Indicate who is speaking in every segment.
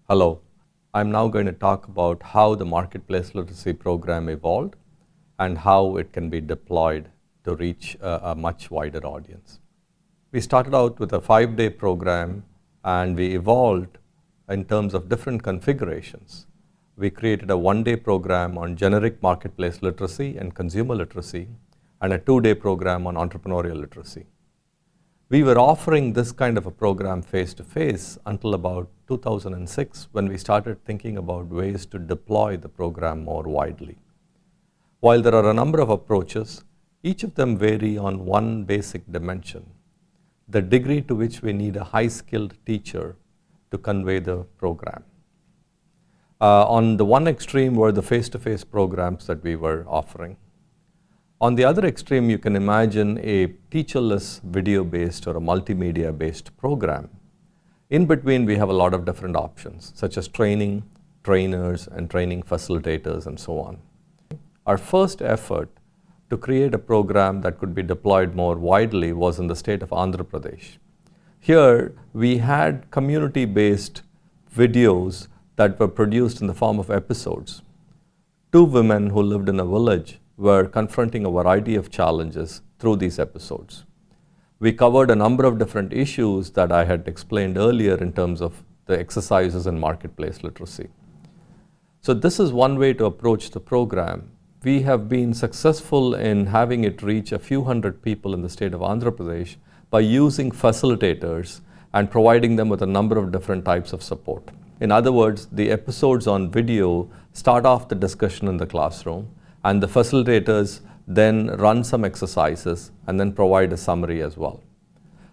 Speaker 1: Hello, I'm now going to talk about how the marketplace literacy program evolved and how it can be deployed to reach a much wider audience. We started out with a 5-day program and we evolved in terms of different configurations. We created a 1-day program on generic marketplace literacy and consumer literacy and a 2-day program on entrepreneurial literacy. We were offering this kind of a program face-to-face until about 2006 when we started thinking about ways to deploy the program more widely. While there are a number of approaches, each of them vary on one basic dimension: the degree to which we need a high-skilled teacher to convey the program. On the one extreme were the face-to-face programs that we were offering. On the other extreme, you can imagine a teacherless video-based or a multimedia-based program. In between, we have a lot of different options, such as training, trainers, and training facilitators, and so on. Our first effort to create a program that could be deployed more widely was in the state of Andhra Pradesh. Here, we had community-based videos that were produced in the form of episodes. 2 women who lived in a village were confronting a variety of challenges through these episodes. We covered a number of different issues that I had explained earlier in terms of the exercises in marketplace literacy. So this is one way to approach the program. We have been successful in having it reach a few hundred people in the state of Andhra Pradesh by using facilitators and providing them with a number of different types of support. In other words, the episodes on video start off the discussion in the classroom, and the facilitators then run some exercises and then provide a summary as well.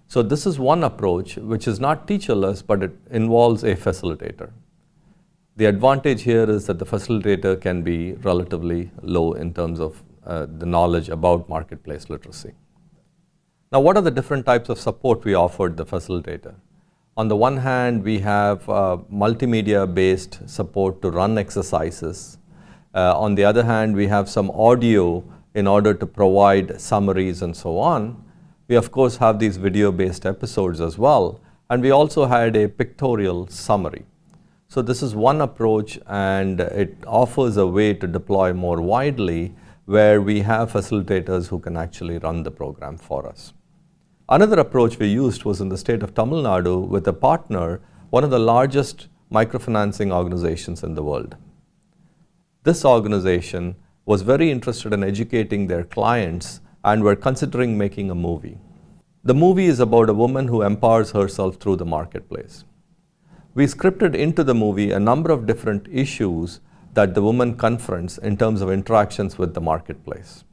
Speaker 1: So this is one approach which is not teacherless, but it involves a facilitator. The advantage here is that the facilitator can be relatively low in terms of the knowledge about marketplace literacy. Now, what are the different types of support we offered the facilitator? On the one hand, we have multimedia-based support to run exercises. On the other hand, we have some audio in order to provide summaries and so on. We of course have these video-based episodes as well, and we also had a pictorial summary. So this is one approach, and it offers a way to deploy more widely where we have facilitators who can actually run the program for us. Another approach we used was in the state of Tamil Nadu with a partner, one of the largest microfinancing organizations in the world. This organization was very interested in educating their clients and were considering making a movie. The movie is about a woman who empowers herself through the marketplace. We scripted into the movie a number of different issues that the woman confronts in terms of interactions with the marketplace.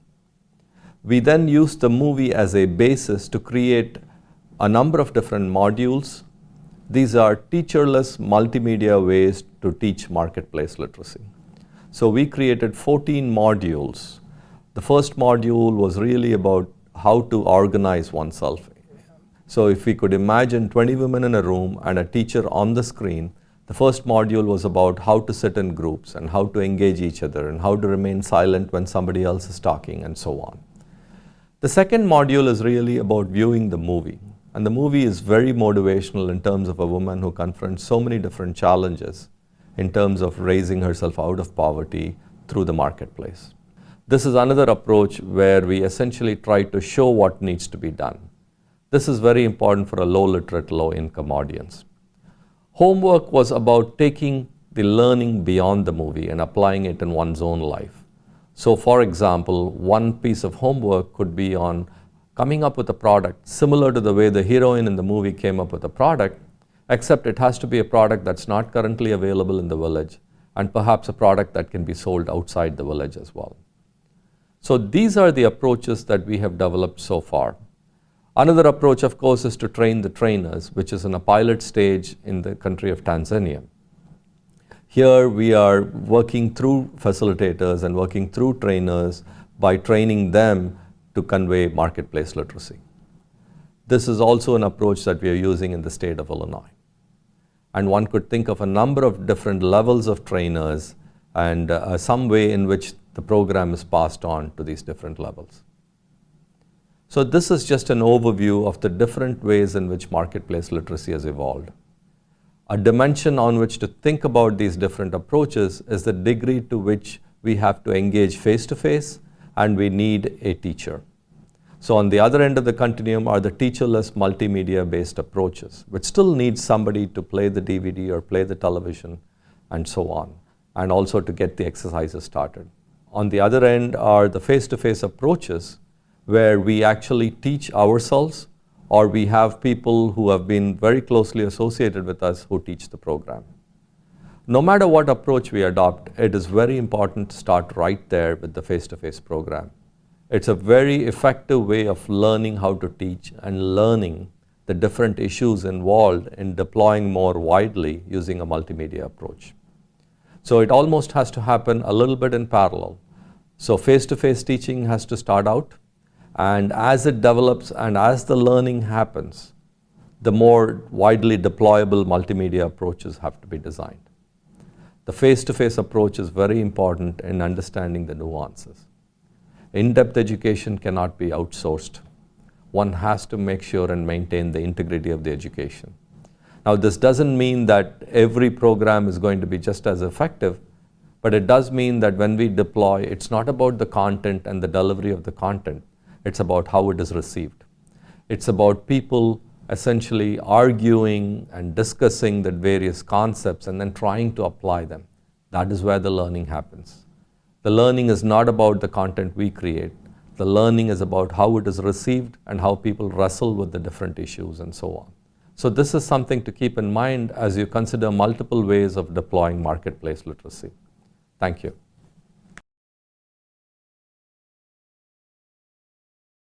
Speaker 1: We then used the movie as a basis to create a number of different modules. These are teacherless multimedia ways to teach marketplace literacy. So we created 14 modules. The first module was really about how to organize oneself. So if we could imagine 20 women in a room and a teacher on the screen, the first module was about how to sit in groups and how to engage each other and how to remain silent when somebody else is talking and so on. The second module is really about viewing the movie. And the movie is very motivational in terms of a woman who confronts so many different challenges in terms of raising herself out of poverty through the marketplace. This is another approach where we essentially try to show what needs to be done. This is very important for a low literate, low income audience. Homework was about taking the learning beyond the movie and applying it in one's own life. So for example, one piece of homework could be on coming up with a product similar to the way the heroine in the movie came up with a product, except it has to be a product that's not currently available in the village, and perhaps a product that can be sold outside the village as well. So these are the approaches that we have developed so far. Another approach, of course, is to train the trainers, which is in a pilot stage in the country of Tanzania. Here we are working through facilitators and working through trainers by training them to convey marketplace literacy. This is also an approach that we are using in the state of Illinois. And one could think of a number of different levels of trainers and some way in which the program is passed on to these different levels. So this is just an overview of the different ways in which marketplace literacy has evolved. A dimension on which to think about these different approaches is the degree to which we have to engage face-to-face and we need a teacher. So on the other end of the continuum are the teacherless multimedia-based approaches, which still need somebody to play the DVD or play the television and so on, and also to get the exercises started. On the other end are the face-to-face approaches where we actually teach ourselves, or we have people who have been very closely associated with us who teach the program. No matter what approach we adopt, it is very important to start right there with the face-to-face program. It's a very effective way of learning how to teach and learning the different issues involved in deploying more widely using a multimedia approach. So it almost has to happen a little bit in parallel. So face-to-face teaching has to start out, and as it develops and as the learning happens, the more widely deployable multimedia approaches have to be designed. The face-to-face approach is very important in understanding the nuances. In-depth education cannot be outsourced. One has to make sure and maintain the integrity of the education. Now, this doesn't mean that every program is going to be just as effective, but it does mean that when we deploy, it's not about the content and the delivery of the content. It's about how it is received. It's about people essentially arguing and discussing the various concepts and then trying to apply them. That is where the learning happens. The learning is not about the content we create. The learning is about how it is received and how people wrestle with the different issues and so on. So this is something to keep in mind as you consider multiple ways of deploying marketplace literacy. Thank you.